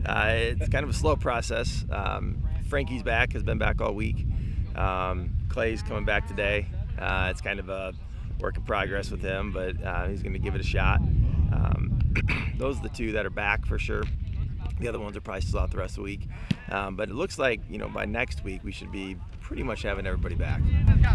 It's kind of a slow process. Frankie's back, has been back all week. Clay's coming back today. It's kind of a work in progress with him, but he's going to give it a shot. Those are the two that are back for sure. The other ones are probably still out the rest of the week. But it looks like, by next week we should be pretty much having everybody back.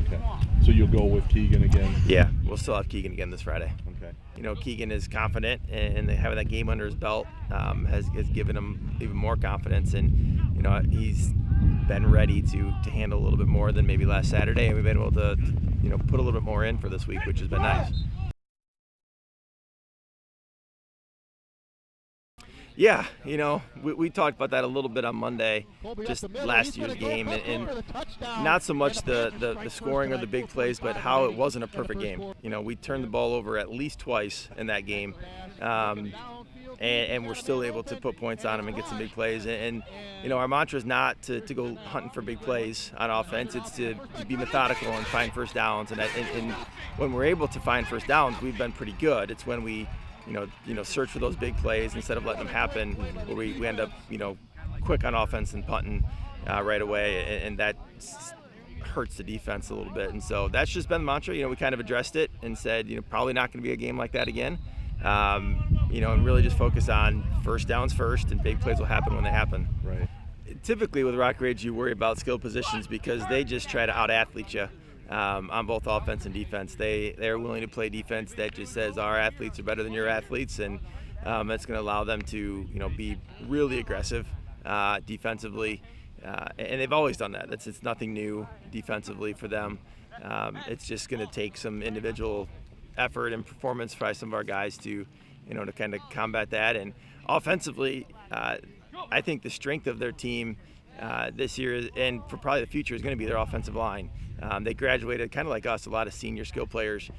Okay. So you'll go with Keegan again? Yeah, we'll still have Keegan again this Friday. Okay. Keegan is confident, and having that game under his belt has given him even more confidence. And, he's been ready to handle a little bit more than maybe last Saturday, and we've been able to, put a little bit more in for this week, which has been nice. Yeah, we talked about that a little bit on Monday, just last year's game, and not so much the scoring or the big plays, but how it wasn't a perfect game. We turned the ball over at least twice in that game, and we're still able to put points on them and get some big plays. And our mantra is not to go hunting for big plays on offense. It's to be methodical and find first downs. And when we're able to find first downs, we've been pretty good. It's when we search for those big plays instead of letting them happen, where we end up, quick on offense and punting right away, and that hurts the defense a little bit. And so that's just been the mantra. We kind of addressed it and said, probably not going to be a game like that again. And really just focus on first downs first, and big plays will happen when they happen. Right. Typically with Rockridge, you worry about skill positions because they just try to out-athlete you. On both offense and defense. They're willing to play defense that just says our athletes are better than your athletes, and it's going to allow them to be really aggressive defensively, and they've always done that. It's nothing new defensively for them. It's just going to take some individual effort and performance by some of our guys to to kind of combat that. And offensively, I think the strength of their team this year and for probably the future is going to be their offensive line. They graduated kind of like us, a lot of senior skill players,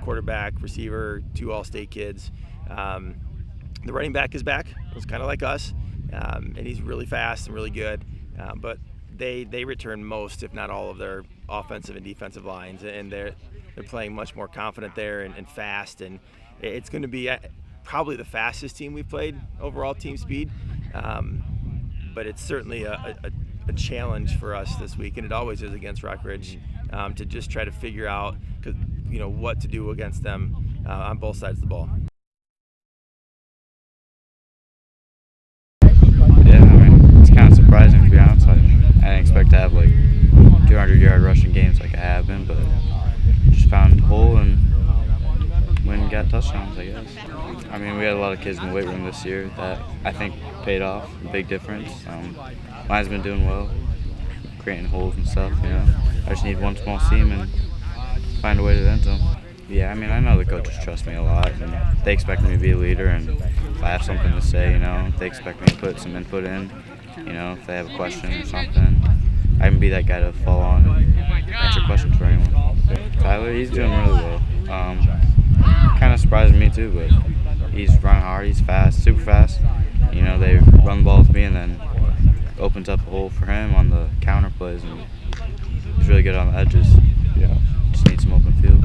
quarterback, receiver, 2 all-state kids. The running back is back. It's kind of like us, and he's really fast and really good. But they return most, if not all, of their offensive and defensive lines, and they're playing much more confident there and fast. And it's going to be probably the fastest team we've played overall team speed. But it's certainly a challenge for us this week, and it always is against Rockridge, to just try to figure out what to do against them on both sides of the ball. Yeah, it's kind of surprising, to be honest. I didn't expect to have 200-yard rushing games like I have been, but just found a hole and went and got touchdowns, I guess. We had a lot of kids in the weight room this year that I think paid off, a big difference. Mine's been doing well, creating holes and stuff, I just need one small seam and find a way to the end zone. Yeah, I know the coaches trust me a lot, and they expect me to be a leader, and if I have something to say, they expect me to put some input in, if they have a question or something. I can be that guy to fall on and answer questions for anyone. Tyler, he's doing really well. Kind of surprising me too, but he's running hard, he's fast, super fast. They run the ball with me, and then opens up a hole for him on the counter plays, and he's really good on the edges. Yeah. Just need some open field.